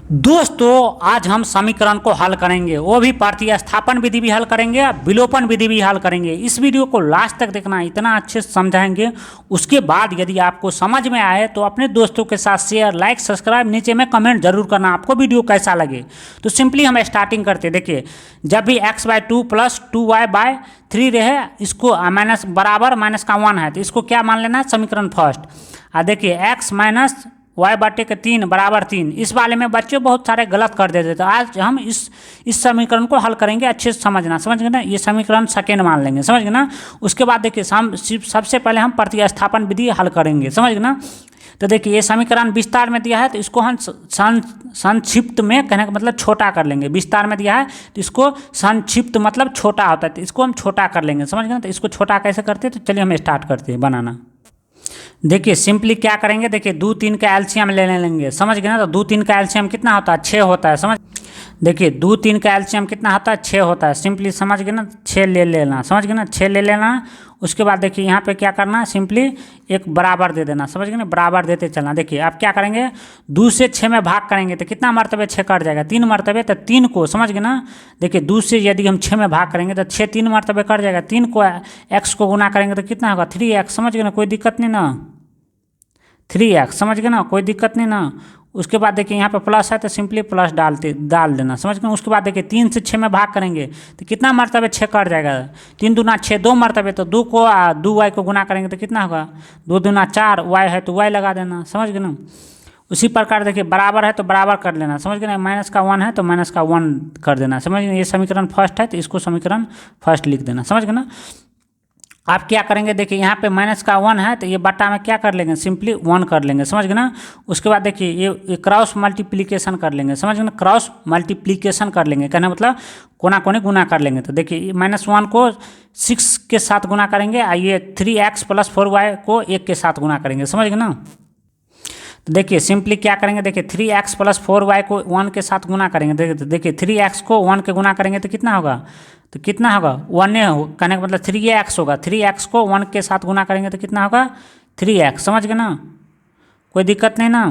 दोस्तों आज हम समीकरण को हल करेंगे, वो भी प्रतिस्थापन विधि भी हल करेंगे, विलोपन विधि भी हल करेंगे। इस वीडियो को लास्ट तक देखना, इतना अच्छे से समझाएंगे। उसके बाद यदि आपको समझ में आए तो अपने दोस्तों के साथ शेयर, लाइक, सब्सक्राइब, नीचे में कमेंट जरूर करना आपको वीडियो कैसा लगे। तो सिंपली हम स्टार्टिंग करते, देखिए जब भी x/2 प्लस 2y/3 रहे, इसको माइनस बराबर माइनस का 1 है तो इसको क्या मान लेना है, समीकरण फर्स्ट। देखिए x माइनस y/3 बराबर 3। इस वाले में बच्चे बहुत सारे गलत कर देते, तो आज हम इस समीकरण को हल करेंगे। अच्छे से समझ गए ना, ये समीकरण सेकेंड मान लेंगे, समझ गए ना। उसके बाद देखिए सबसे पहले हम प्रतिस्थापन विधि हल करेंगे, समझ गए ना। तो देखिए ये समीकरण विस्तार में दिया है तो इसको हम संक्षिप्त में, कहने का मतलब छोटा कर लेंगे। विस्तार में दिया है तो इसको संक्षिप्त मतलब छोटा होता है, तो इसको हम छोटा कर लेंगे, समझ गए ना। तो इसको छोटा कैसे करते हैं, तो चलिए हम स्टार्ट करते हैं बनाना। देखिए सिंपली क्या करेंगे, देखिए 2 3 का एलसीएम ले लेंगे, समझ गए ना। तो 2 3 का एलसीएम कितना होता है, 6 होता है, समझ। देखिए 2 3 का एलसीएम कितना होता है, 6 होता है। सिंपली समझ गए ना, 6 ले लेना, समझ गए ना, 6 ले लेना। उसके बाद देखिए यहाँ पे क्या करना है, सिंपली एक बराबर दे देना, समझ गए ना, बराबर देते चलना। देखिए आप क्या करेंगे, 2 से 6 में भाग करेंगे तो कितना मरतबे 6 कट जाएगा, 3 मरतबे। तो 3 को, समझ गए ना, देखिए 2 से यदि हम 6 में भाग करेंगे तो 6 3 मरतबे कट जाएगा। 3 को x को गुना करेंगे तो कितना होगा, 3x, समझ गए ना, कोई दिक्कत नहीं ना, 3x, समझ गए ना, कोई दिक्कत नहीं ना। उसके बाद देखिए यहाँ पे प्लस है तो सिंपली प्लस डाल देना, समझ गए। उसके बाद देखिए 3 से 6 में भाग करेंगे तो कितना मरतबे 6 कट जाएगा, 3 दूना 6, 2 मरतबे। तो 2y को गुना करेंगे तो कितना होगा, 2 दूना 4, y है तो y लगा देना, समझ गए ना। उसी प्रकार देखिए बराबर है तो बराबर कर लेना, समझ गए ना। माइनस का 1 है तो माइनस का 1 कर देना, समझ गए। ये समीकरण फर्स्ट है तो इसको समीकरण फर्स्ट लिख देना, समझ गए ना। आप क्या करेंगे, देखिए यहाँ पे माइनस का 1 है तो ये बट्टा में क्या कर लेंगे, सिंपली 1 कर लेंगे, समझ गए ना। उसके बाद देखिए ये क्रॉस मल्टीप्लिकेशन कर लेंगे, समझ गए ना, क्रॉस मल्टीप्लिकेशन कर लेंगे, कहना मतलब कोना कोने गुना कर लेंगे। तो देखिए -1 को 6 के साथ गुना करेंगे, ये 3x + 4y को 1 के साथ गुना करेंगे, समझ गए ना। तो देखिए सिंपली क्या करेंगे, देखिए 3x + 4y को 1 के साथ गुना करेंगे। देखिए 3x को 1 के गुना करेंगे तो कितना होगा, तो कितना होगा 1 कहने का मतलब 3x होगा। 3x को 1 के साथ गुना करेंगे तो कितना होगा, 3x, समझ गए ना, कोई दिक्कत नहीं ना।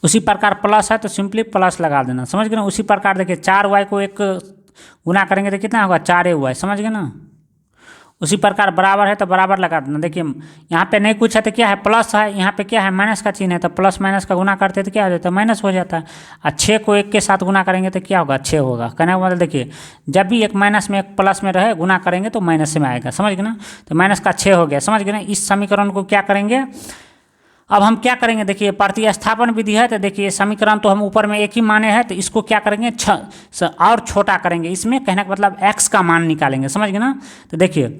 उसी प्रकार प्लस है तो सिंपली प्लस लगा देना, समझ गए ना। उसी प्रकार देखिए 4y को 1 गुना करेंगे तो कितना होगा, 4y, समझ गए ना। उसी प्रकार बराबर है तो बराबर लगा देना। देखिए यहाँ पे नहीं कुछ है तो क्या है, प्लस है, यहाँ पे क्या है, माइनस का चिन्ह है, तो प्लस माइनस का गुना करते तो क्या हो जाता है, माइनस हो जाता है। और 6 को 1 के साथ गुना करेंगे तो क्या होगा, 6 होगा। कहने का मतलब देखिए जब भी एक माइनस में एक प्लस में रहे, गुना करेंगे तो माइनस में आएगा, समझ गए ना। तो माइनस का 6 हो गया, समझ गए ना। इस समीकरण को क्या करेंगे, अब हम क्या करेंगे, देखिए प्रतिस्थापन विधि है तो देखिए समीकरण तो हम ऊपर में एक ही माने हैं तो इसको क्या करेंगे, और छोटा करेंगे। इसमें कहने का मतलब x का मान निकालेंगे, समझ गए ना। तो देखिए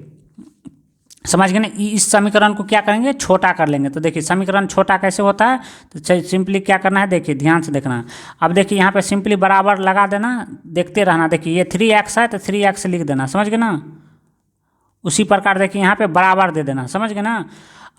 समझ गए ना, इस समीकरण को क्या करेंगे, छोटा कर लेंगे। तो देखिए समीकरण छोटा कैसे होता है, तो सिंपली क्या करना है, देखिए ध्यान से देखना। अब देखिए यहाँ पे सिंपली बराबर लगा देना, देखते रहना। देखिए ये 3x है तो 3x लिख देना, समझ गए ना। उसी प्रकार देखिए यहाँ पे बराबर दे देना, समझ गए ना।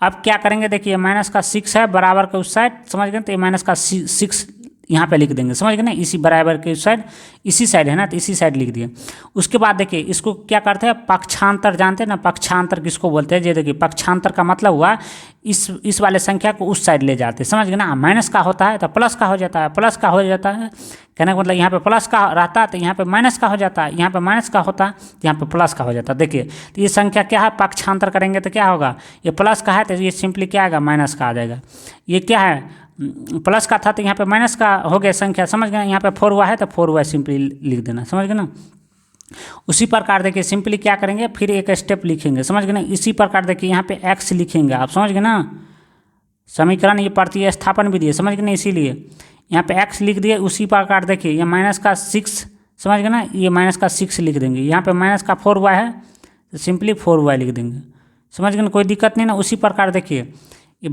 अब क्या करेंगे, देखिए माइनस का 6 है बराबर के उस साइड, समझ गए, तो ये माइनस का 6 यहाँ पे लिख देंगे, समझ गए ना। इसी बराबर के उस साइड, इसी साइड है ना, तो इसी साइड लिख दिए। उसके बाद देखिए इसको क्या करते हैं, पक्षांतर जानते हैं ना, पक्षांतर किसको बोलते हैं। ये देखिए पक्षांतर का मतलब हुआ इस वाले संख्या को उस साइड ले जाते हैं, समझ गए ना। माइनस का होता है तो प्लस का हो जाता है, प्लस का हो जाता है, कहने का मतलब यहाँ पे प्लस का रहता है तो यहाँ पे माइनस का हो जाता है, यहाँ पे माइनस का होता है तो यहाँ पे प्लस का हो जाता है। देखिए तो ये संख्या क्या है, पक्षांतर करेंगे तो क्या होगा, ये प्लस का है तो ये सिंपली क्या आएगा, माइनस का आ जाएगा। ये क्या है, प्लस का था तो यहाँ पे माइनस का हो गया संख्या, समझ गए। यहाँ पे 4y है तो 4y सिंपली लिख देना, समझ गए ना। उसी प्रकार देखिए सिंपली क्या करेंगे, फिर एक स्टेप लिखेंगे, समझ गए ना। इसी प्रकार देखिए यहाँ पे x लिखेंगे आप, समझ गए ना। समीकरण ये प्रतिस्थापन विधि है, समझ गए ना, इसीलिए यहाँ पे x लिख दिए। उसी प्रकार देखिए ये माइनस का 6, समझ गए ना, ये माइनस का 6 लिख देंगे। यहाँ पे माइनस का 4y है तो सिंपली 4y लिख देंगे, समझ गए ना, कोई दिक्कत नहीं ना। उसी प्रकार देखिए ये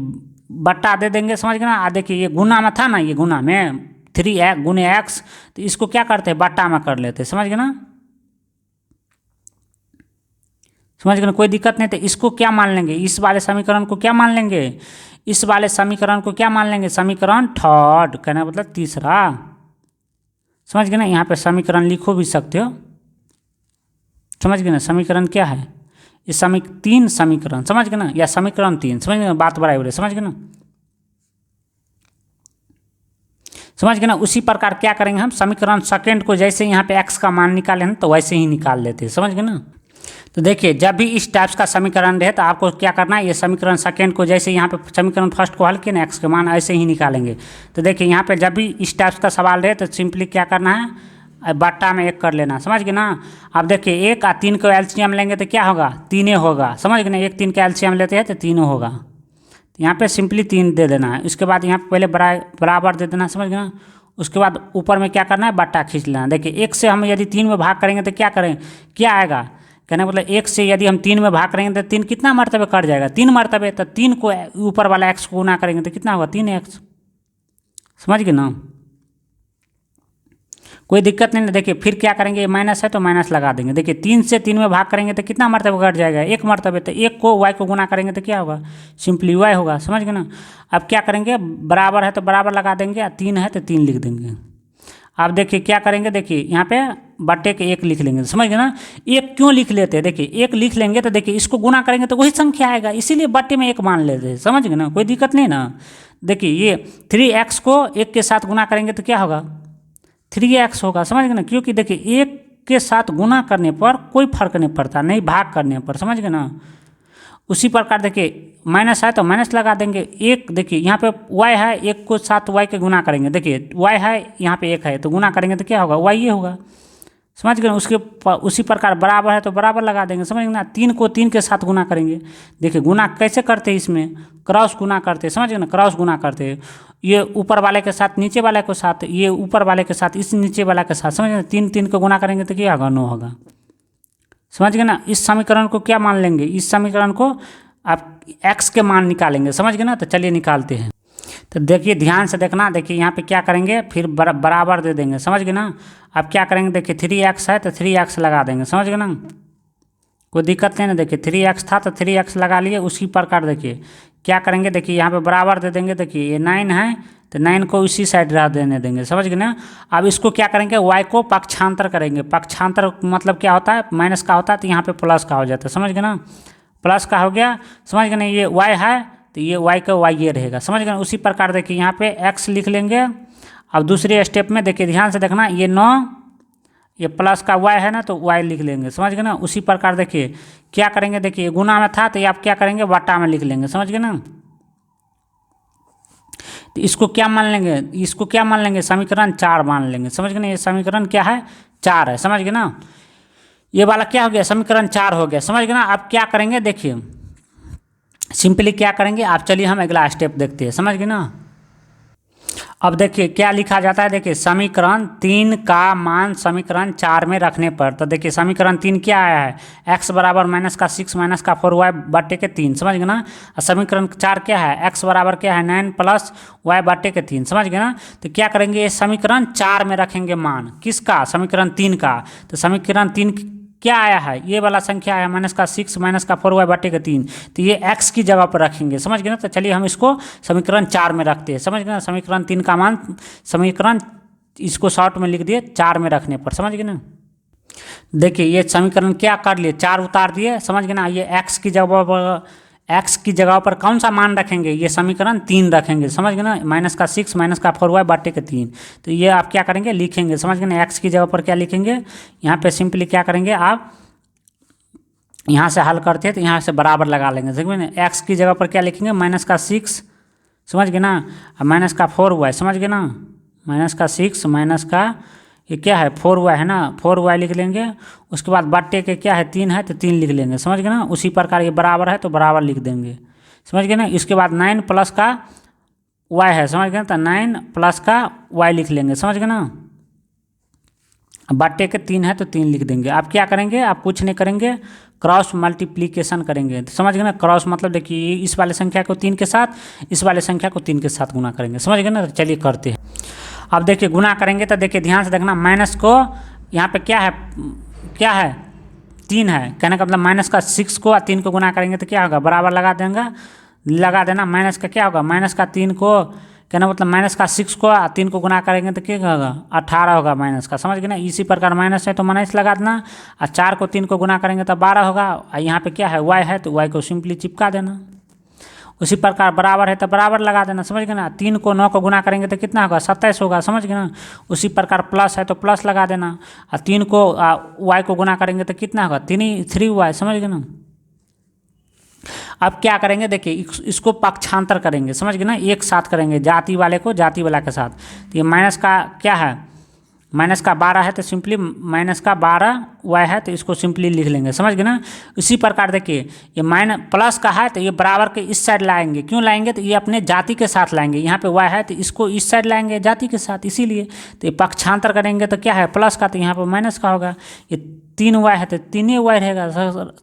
बट्टा दे देंगे, समझ गए ना। देखिए ये गुना में था ना, ये गुना में 3x गुने x, तो इसको क्या करते हैं, बट्टा में कर लेते हैं, समझ गए ना, समझ गए ना, कोई दिक्कत नहीं। तो इसको क्या मान लेंगे, इस वाले समीकरण को क्या मान लेंगे, इस वाले समीकरण को क्या मान लेंगे, समीकरण थर्ड, कहना मतलब तीसरा, समझ गए ना। यहाँ पे समीकरण लिखो भी सकते हो, समझ गए ना। समीकरण क्या है, ये 3 समीकरण, समझ गए ना, या समीकरण 3, समझ गए ना, बात बराबर है, समझ गए ना। समझ गए ना। उसी प्रकार क्या करेंगे हम, समीकरण सेकेंड को जैसे यहाँ पे x का मान निकाले हैं तो वैसे ही निकाल लेते हैं, समझ गए ना। तो देखिए जब भी इस टाइप्स का समीकरण रहे तो आपको क्या करना है, ये समीकरण सेकेंड को जैसे यहाँ पे समीकरण फर्स्ट को हल किए ना, x के मान ऐसे ही निकालेंगे। तो देखिए यहाँ पे जब भी इस टाइप्स का सवाल रहे तो सिंपली क्या करना है, बट्टा में 1 कर लेना, समझ गए ना। अब देखिए 1 और 3 को एलसीएम लेंगे तो क्या होगा, 3 होगा, समझ गए ना। 1 3 का एलसीएम लेते हैं तो 3 होगा। तो यहाँ पे सिंपली 3 दे देना है। उसके बाद यहाँ पे पहले बराबर दे देना, समझ गए ना। उसके बाद ऊपर में क्या करना है, बट्टा खींच लेना। देखिए 1 से हम यदि 3 में भाग करेंगे तो क्या करें, क्या आएगा, कहने मतलब 1 से यदि हम 3 में भाग करेंगे तो 3 कितना मरतबे कट जाएगा, 3 मरतबे। तो 3 को ऊपर वाला x को गुना करेंगे तो कितना होगा, 3x, समझ गए ना। कोई दिक्कत नहीं ना। देखिए फिर क्या करेंगे, माइनस है तो माइनस लगा देंगे। देखिए 3 से 3 में भाग करेंगे तो कितना मरतबे कट जाएगा, 1 मरतबे। तो 1 को y को गुना करेंगे तो क्या होगा, सिंपली y होगा, समझ गए ना। अब क्या करेंगे, बराबर है तो बराबर लगा देंगे, 3 है तो 3 लिख देंगे। अब देखिए क्या करेंगे, देखिए यहाँ पे बट्टे के 1 लिख लेंगे, समझ गए ना। 1 क्यों लिख लेते हैं, देखिए 1 लिख लेंगे तो देखिए इसको गुना करेंगे तो वही संख्या आएगा, इसीलिए बट्टे में 1 मान लेते हैं, समझ गए ना। कोई दिक्कत नहीं ना। देखिए ये 3x को 1 के साथ गुना करेंगे तो क्या होगा, 3x होगा, समझ गए ना। क्योंकि देखिए 1 के साथ गुना करने पर कोई फर्क नहीं पड़ता, नहीं भाग करने पर, समझ गए ना। उसी प्रकार देखिए माइनस है तो माइनस लगा देंगे। 1 देखिए यहाँ पे y है, 1 को साथ y के गुना करेंगे, देखिए y है यहाँ पे 1 है तो गुना करेंगे तो क्या होगा, y ये होगा, समझ गए। उसके उसी प्रकार बराबर है तो बराबर लगा देंगे, समझ गए ना। 3 को 3 के साथ गुना करेंगे। देखिए गुना कैसे करते हैं, इसमें क्रॉस गुना करते हैं, समझ गए ना, क्रॉस गुना करते हैं। ये ऊपर वाले के साथ नीचे वाले के साथ, ये ऊपर वाले के साथ इस नीचे वाला के साथ, समझ गए ना। 3 3 को गुना करेंगे तो क्या होगा, 9 होगा, समझ गए ना। इस समीकरण को क्या मान लेंगे, इस समीकरण को आप x के मान निकालेंगे, समझ गए ना। तो चलिए निकालते हैं। तो देखिए ध्यान से देखना, देखिए यहाँ पे क्या करेंगे, फिर बराबर दे देंगे, समझ गए ना। अब क्या करेंगे, देखिए 3x है तो 3x लगा देंगे, समझ गए ना। कोई दिक्कत नहीं ना। देखिए 3x था तो 3x लगा लिए। उसी प्रकार देखिए क्या करेंगे, देखिए यहाँ पे बराबर दे देंगे। देखिए ये 9 है तो 9 को इसी साइड रह देने देंगे, समझ गए ना। अब इसको क्या करेंगे, y को पक्षांतर करेंगे। पक्षांतर मतलब क्या होता है, माइनस का होता है तो यहाँ पे प्लस का हो जाता है, समझ गए ना। प्लस का हो गया, समझ गए ना। ये y है तो ये y का y ये रहेगा, समझ गए ना। उसी प्रकार देखिए यहाँ पे x लिख लेंगे। अब दूसरे स्टेप में देखिए ध्यान से देखना, ये 9, ये प्लस का y है ना तो y लिख लेंगे, समझ गए ना। उसी प्रकार देखिए क्या करेंगे, देखिए गुना में था तो ये आप क्या करेंगे, बट्टा में लिख लेंगे, समझ गए ना। तो इसको क्या मान लेंगे, इसको क्या मान लेंगे, समीकरण 4 मान लेंगे, समझ गए ना। ये समीकरण क्या है, 4 है, समझ गए ना। ये वाला क्या हो गया, समीकरण 4 हो गया, समझ गए ना। अब क्या करेंगे, देखिए सिंपली क्या करेंगे आप, चलिए हम अगला स्टेप देखते हैं, समझ गए ना। अब देखिए क्या लिखा जाता है, देखिए समीकरण 3 का मान समीकरण 4 में रखने पर। तो देखिए समीकरण 3 क्या आया है, x बराबर -6 -4y बट्टे के 3, समझ गए ना। और समीकरण 4 क्या है, x बराबर क्या है 9 + y बट्टे के 3, समझ गए ना। तो क्या करेंगे, ये समीकरण 4 में रखेंगे मान, किसका, समीकरण 3 का। तो समीकरण 3 क्या आया है, ये वाला संख्या है -6 -4y बट्टे के 3। तो ये x की जगह पर रखेंगे, समझ गए ना। तो चलिए हम इसको समीकरण 4 में रखते हैं, समझ गए ना। समीकरण 3 का मान समीकरण इसको शॉर्ट में लिख दिए 4 में रखने पर, समझ गए ना। देखिए ये समीकरण क्या कर लिए, 4 उतार दिए, समझ गए ना। ये x की जगह पर कौन सा मान रखेंगे, ये समीकरण 3 रखेंगे, समझ गए ना। -6 -4y बट्टे के 3। तो ये आप क्या करेंगे, लिखेंगे, समझ गए ना। x की जगह पर क्या लिखेंगे, यहाँ पे सिंपली क्या करेंगे, आप यहाँ से हल करते हैं तो यहाँ से बराबर लगा लेंगे, समझ ना। x की जगह पर क्या लिखेंगे, -6, समझ गए ना, -4y, समझ गए ना। -6 ये क्या है 4y है ना, 4y लिख लेंगे। उसके बाद बट्टे के क्या है 3 है तो 3 लिख लेंगे, समझ गए ना। उसी प्रकार ये बराबर है तो बराबर लिख देंगे, समझ गए ना। इसके बाद 9 + का y है, समझ गए ना, तो 9 + का y लिख लेंगे, समझ गए ना। बट्टे के 3 है तो 3 लिख देंगे। आप क्या करेंगे, आप कुछ नहीं करेंगे, क्रॉस मल्टीप्लिकेशन करेंगे, तो समझ गए ना। क्रॉस मतलब देखिए इस वाले संख्या को 3 के साथ, इस वाले संख्या को 3 के साथ गुना करेंगे, समझ गए ना। तो चलिए करते हैं। अब देखिए गुना करेंगे तो देखिए ध्यान से देखना, माइनस को यहाँ पे क्या है 3 है, कहने का मतलब -6 को 3 को गुना करेंगे तो क्या होगा, बराबर लगा देना। माइनस का क्या होगा, -3 को, कहना मतलब -6 को 3 को गुना करेंगे तो क्या होगा, 18 होगा माइनस का, समझ गए ना। इसी प्रकार माइनस है तो माइनस लगा देना, और 4 को 3 को गुना करेंगे तो 12 होगा। और यहाँ पे क्या है y है तो y को सिंपली चिपका देना। उसी प्रकार बराबर है तो बराबर लगा देना, समझ गए ना। 3 को 9 को गुना करेंगे तो कितना होगा, 27 होगा, समझ गए ना। उसी प्रकार प्लस है तो प्लस लगा देना, और 3 को y को गुना करेंगे तो कितना होगा, 3y, समझ गए ना। अब क्या करेंगे, देखिए इसको पक्षांतर करेंगे, समझ गए ना, एक साथ करेंगे, जाति वाले को जाति वाला के साथ। तो ये माइनस का क्या है, माइनस का 12 है तो सिंपली माइनस का 12y है तो इसको सिंपली लिख लेंगे, समझ गए ना। इसी प्रकार देखिए ये माइनस प्लस का है तो ये बराबर के इस साइड लाएंगे, क्यों लाएंगे, तो ये अपने जाति के साथ लाएंगे। यहाँ पे y है तो इसको इस साइड लाएंगे जाति के साथ, इसीलिए। तो ये पक्षांतर करेंगे तो क्या है, प्लस का, तो यहाँ पर माइनस का होगा। ये 3y है तो 3y रहेगा,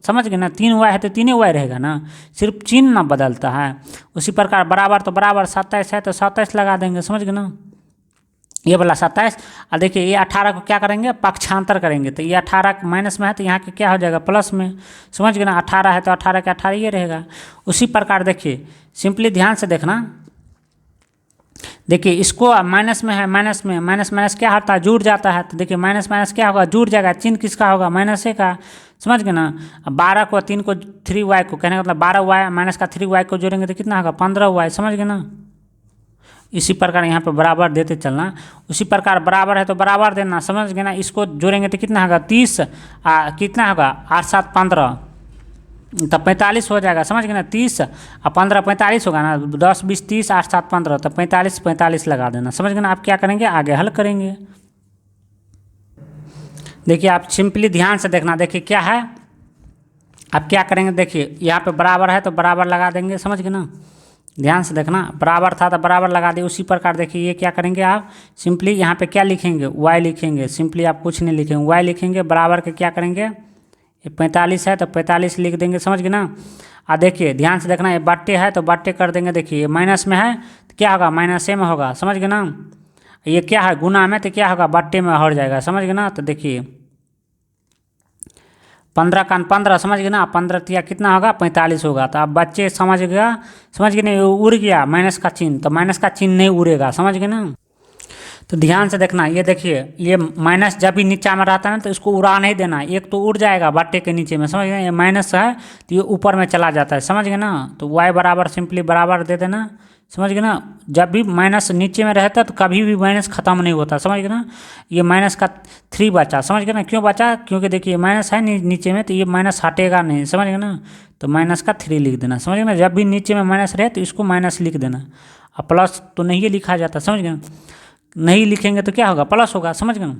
समझ गए ना। 3y है तो 3y रहेगा ना, सिर्फ चिन्ह ना बदलता है। उसी प्रकार बराबर तो बराबर 27 है तो 27 लगा देंगे, समझ गए ना, ये वाला 27। और देखिए ये 18 को क्या करेंगे, पक्षांतर करेंगे, तो ये 18 माइनस में है तो यहाँ के क्या हो जाएगा, प्लस में, समझ गए ना। 18 है तो 18 के 18 ये रहेगा। उसी प्रकार देखिए सिंपली ध्यान से देखना, देखिए इसको माइनस में है, माइनस में माइनस माइनस क्या होता है, जुड़ जाता है। तो देखिए माइनस माइनस क्या होगा, जुड़ जाएगा, चिन्ह किसका होगा, माइनस का, समझ गए ना। 12 को 3 को 3y को, कहने का मतलब 12y माइनस का 3y को जोड़ेंगे तो कितना होगा, 15y, समझ गए ना। इसी प्रकार यहाँ पे बराबर देते चलना। उसी प्रकार बराबर है तो बराबर देना, समझ गए ना। इसको जोड़ेंगे तो कितना होगा, 30 कितना होगा, 8 7 15 तो 45 हो जाएगा, समझ गए ना। 30 और 15 45 होगा ना, 10 20 30 8 7 15 तो 45 45 लगा देना, समझ गए ना। आप क्या करेंगे, आगे हल करेंगे। देखिए आप सिंपली ध्यान से देखना, देखिए क्या है, आप क्या करेंगे, देखिए यहाँ पे बराबर है तो बराबर लगा देंगे, समझ गए ना। ध्यान से देखना, बराबर था तो बराबर लगा दे। उसी प्रकार देखिए ये क्या करेंगे, आप सिंपली यहाँ पे क्या लिखेंगे, y लिखेंगे, सिंपली आप कुछ नहीं लिखेंगे, y लिखेंगे। बराबर के क्या करेंगे, ये 45 है तो 45 लिख देंगे, समझ गए ना। और देखिए ध्यान से देखना, ये बट्टे है तो बट्टे कर देंगे, देखिए ये माइनस में है तो क्या होगा, माइनस में होगा, समझ गए ना। ये क्या है, गुना में तो क्या होगा, बट्टे में हट जाएगा, समझ गए ना। तो देखिए 15 का 15, समझ गए ना, 15 तिया कितना होगा, 45 होगा। तो अब बच्चे समझ गया, समझ गए ना, उड़ गया माइनस का चिन्ह, तो माइनस का चिन्ह नहीं उड़ेगा, समझ गए ना। तो ध्यान से देखना, ये देखिए ये माइनस जब भी नीचा में रहता है ना तो इसको उड़ा नहीं देना, एक तो उड़ जाएगा बट्टे के नीचे में, समझ गए। ये माइनस है तो ये ऊपर में चला जाता है, समझ गए ना। तो y बराबर सिंपली बराबर दे देना, समझ गए ना। जब भी माइनस नीचे में रहता है तो कभी भी माइनस खत्म नहीं होता, समझ गए ना। ये माइनस का 3 बचा, समझ गए ना, क्यों बचा, क्योंकि देखिए माइनस है नीचे में तो ये माइनस हटेगा नहीं, समझ गए ना। तो माइनस का 3 लिख देना, समझ गए ना। जब भी नीचे में माइनस रहे तो इसको माइनस लिख देना, और प्लस तो नहीं लिखा जाता, समझ गए ना। नहीं लिखेंगे तो क्या होगा, प्लस होगा, समझ गए ना।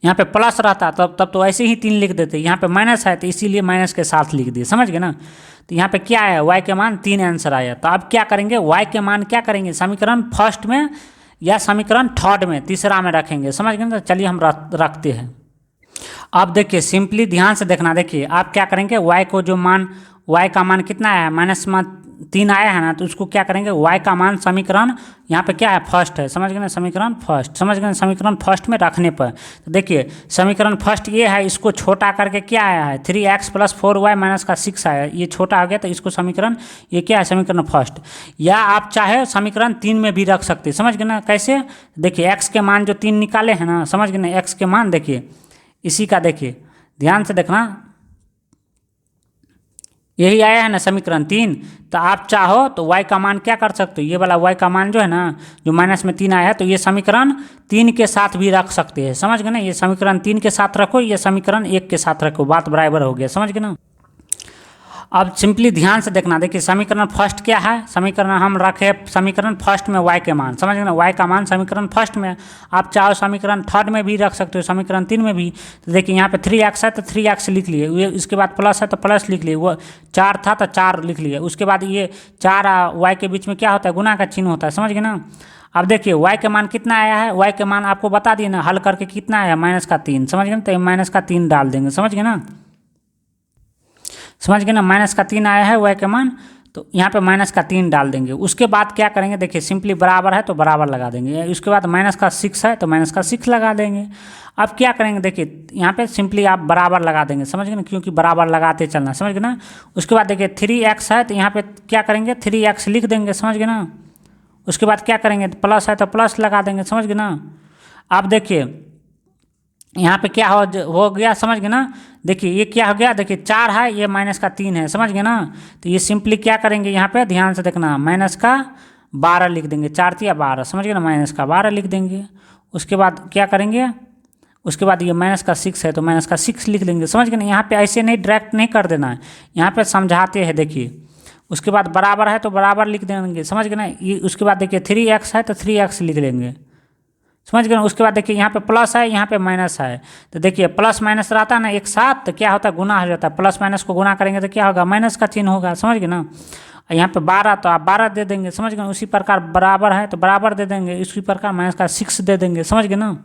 यहाँ पे प्लस रहता तब तो ऐसे ही 3 लिख देते, यहाँ पे माइनस है तो इसीलिए माइनस के साथ लिख दिए, समझ गए ना। तो यहाँ पे क्या है, y के मान 3 आंसर आया। तो अब क्या करेंगे, y के मान क्या करेंगे, समीकरण फर्स्ट में या समीकरण थर्ड में, तीसरा में रखेंगे, समझ गए ना। चलिए हम रखते हैं। अब देखिए सिंपली ध्यान से देखना, देखिए आप क्या करेंगे, y को जो मान, y का मान कितना आया, माइनस मान 3 आया है ना, तो उसको क्या करेंगे, y का मान समीकरण यहाँ पे क्या है, फर्स्ट है, समझ गए ना, समीकरण फर्स्ट, समझ गए, समीकरण फर्स्ट में रखने पर। तो देखिए समीकरण फर्स्ट ये है, इसको छोटा करके क्या आया है, 3x + 4y माइनस का 6 आया, ये छोटा हो गया तो इसको समीकरण, ये क्या है, समीकरण फर्स्ट। या आप चाहे समीकरण 3 में भी रख सकते, समझ गए ना। कैसे, देखिए x के मान जो 3 निकाले हैं ना, समझ गए ना, x के मान देखिए इसी का, देखिए ध्यान से देखना, यही आया है ना समीकरण 3। तो आप चाहो तो y का मान क्या कर सकते हो, ये वाला y का मान जो है ना, जो माइनस में 3 आया है, तो ये समीकरण 3 के साथ भी रख सकते हैं, समझ गए ना। ये समीकरण 3 के साथ रखो, ये समीकरण 1 के साथ रखो, बात बराबर हो गया, समझ गए ना। अब सिंपली ध्यान से देखना, देखिए समीकरण फर्स्ट क्या है, समीकरण हम रखे समीकरण फर्स्ट में y के मान, समझ गए ना, y का मान समीकरण फर्स्ट में। आप चाहो समीकरण थर्ड में भी रख सकते हो, समीकरण 3 में भी। तो देखिए यहाँ पे 3x है तो 3x लिख लिए, ये इसके बाद प्लस है तो प्लस लिख लिए, वो 4 था तो 4 लिख लिए, उसके बाद ये 4 y के बीच में क्या होता है, गुना का चिन्ह होता है, समझ गए ना। अब देखिए y के मान कितना आया है, y के मान आपको बता दिए ना, हल करके कितना आया, माइनस का 3, समझ गए ना। तो माइनस का 3 डाल देंगे, समझ गए ना, समझ गए ना, माइनस का 3 आया है y के मान, तो यहाँ पे माइनस का 3 डाल देंगे। उसके बाद क्या करेंगे, देखिए सिंपली बराबर है तो बराबर लगा देंगे, उसके बाद माइनस का 6 है तो माइनस का 6 लगा देंगे। अब क्या करेंगे, देखिए यहाँ पे सिंपली आप बराबर लगा देंगे, समझ गए ना, क्योंकि बराबर लगाते चलना, समझ गए ना। उसके बाद देखिए 3x है तो यहाँ पे क्या करेंगे, 3x लिख देंगे, समझ गए ना। उसके बाद क्या करेंगे, प्लस है तो प्लस लगा देंगे, समझ गए ना। अब देखिए यहाँ पे क्या हो गया, समझ गए ना। देखिए ये क्या हो गया, देखिए 4 है, ये माइनस का 3 है, समझ गए ना। तो ये सिंपली क्या करेंगे, यहाँ पे ध्यान से देखना, माइनस का 12 लिख देंगे, 4 तिया 12, समझ गए ना, माइनस का 12 लिख देंगे। उसके बाद क्या करेंगे, उसके बाद ये माइनस का 6 है तो माइनस का 6 लिख देंगे, समझ गए ना। यहाँ पे ऐसे नहीं डायरेक्ट नहीं कर देना है, यहाँ पे समझाते हैं, देखिए। उसके बाद बराबर है तो बराबर लिख देंगे, समझ गए ना। ये उसके बाद देखिए 3x है तो 3x लिख लेंगे, समझ गए ना। उसके बाद देखिए यहाँ पे प्लस है, यहाँ पे माइनस है, तो देखिए प्लस माइनस रहता है ना एक साथ, तो क्या होता है, गुना हो जाता है। प्लस माइनस को गुना करेंगे तो क्या होगा, माइनस का चिन्ह होगा, समझ गए ना। यहाँ पे 12 तो आप 12 दे देंगे, समझ गए। उसी प्रकार बराबर है तो बराबर दे देंगे, इसी प्रकार माइनस का 6 दे देंगे, समझ गए ना।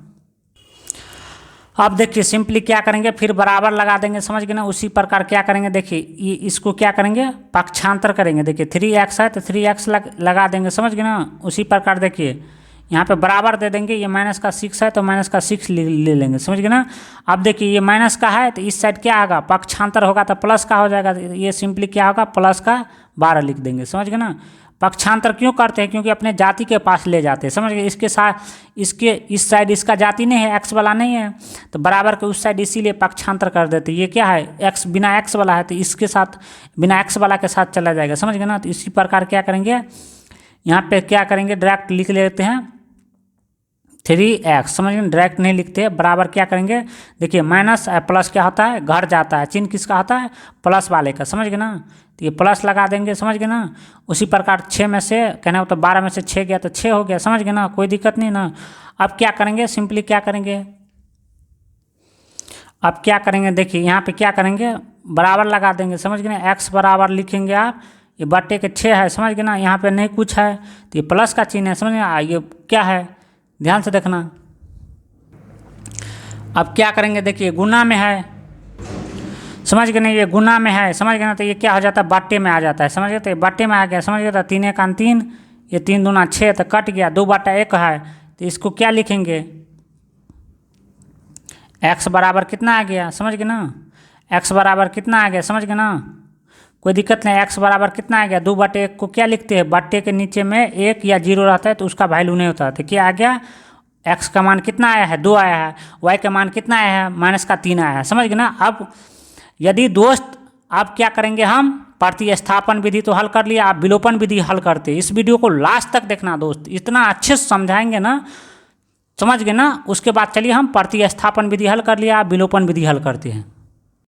अब देखिए सिंपली क्या करेंगे, फिर बराबर लगा देंगे, समझ गए ना। उसी प्रकार क्या करेंगे, देखिए ये इसको क्या करेंगे, पक्षांतर करेंगे। देखिए 3x है तो 3x लगा देंगे, समझ गए ना। उसी प्रकार देखिए यहाँ पे बराबर दे देंगे, ये माइनस का 6 है तो माइनस का 6 ले लेंगे, समझ गए ना। अब देखिए ये माइनस का है तो इस साइड क्या होगा, पक्षांतर होगा तो प्लस का हो जाएगा, ये सिंपली क्या होगा, प्लस का 12 लिख देंगे, समझ गए ना। पक्षांतर क्यों करते हैं, क्योंकि अपने जाति के पास ले जाते हैं, समझ गए। इसके साथ इसके इस साइड इसका जाति नहीं है, एक्स वाला नहीं है, तो बराबर के उस साइड इसीलिए पक्षांतर कर देते हैं। ये क्या है, एक्स बिना एक्स वाला है तो इसके साथ बिना एक्स वाला के साथ चला जाएगा, समझ गए ना। तो इसी प्रकार क्या करेंगे, यहाँ पे क्या करेंगे, डायरेक्ट लिख लेते हैं 3x, समझ गए, डायरेक्ट नहीं लिखते, बराबर क्या करेंगे। देखिए माइनस प्लस क्या होता है, घट जाता है, चिन्ह किसका होता है, प्लस वाले का, समझ गए ना। तो ये प्लस लगा देंगे, समझ गए ना। उसी प्रकार 6 में से कहना हो तो 12 में से 6 गया तो 6 हो गया, समझ गए ना, कोई दिक्कत नहीं ना। अब क्या करेंगे, सिंपली क्या करेंगे, अब क्या करेंगे, देखिए यहाँ पे क्या करेंगे, बराबर लगा देंगे, समझ गए ना। x बराबर लिखेंगे आप, ये बट्टे के 6 है, समझ गए ना। यहाँ पे नहीं कुछ है तो ये प्लस का चिन्ह है, समझ गए। ये क्या है, ध्यान से देखना। अब क्या करेंगे, देखिए गुना में है, समझ गए ना, ये गुना में है, समझ गए ना। तो ये क्या हो जाता है, बाटे में आ जाता है, समझ गए। तो ये बाटे में आ गया, समझ गए। तो 3 × 3, ये 3 दूना 6 तो कट गया, 2/1 है तो इसको क्या लिखेंगे, x बराबर कितना आ गया, समझ गए ना। x बराबर कितना आ गया, समझ गए ना, कोई दिक्कत नहीं। x बराबर कितना आ गया, 2/1 को क्या लिखते हैं, बट्टे के नीचे में 1 या 0 रहता है तो उसका वैल्यू नहीं होता। तो क्या आ गया, x का मान कितना आया है, 2 आया है, y का मान कितना आया है, -3 आया है, समझ गए ना। अब यदि दोस्त आप क्या करेंगे, हम प्रतिस्थापन विधि तो हल कर लिया, आप विलोपन विधि हल करते। इस वीडियो को लास्ट तक देखना दोस्त, इतना अच्छे से समझाएंगे ना, समझ गए ना। उसके बाद चलिए हम प्रतिस्थापन विधि हल कर लिया, आप विलोपन विधि हल करते हैं।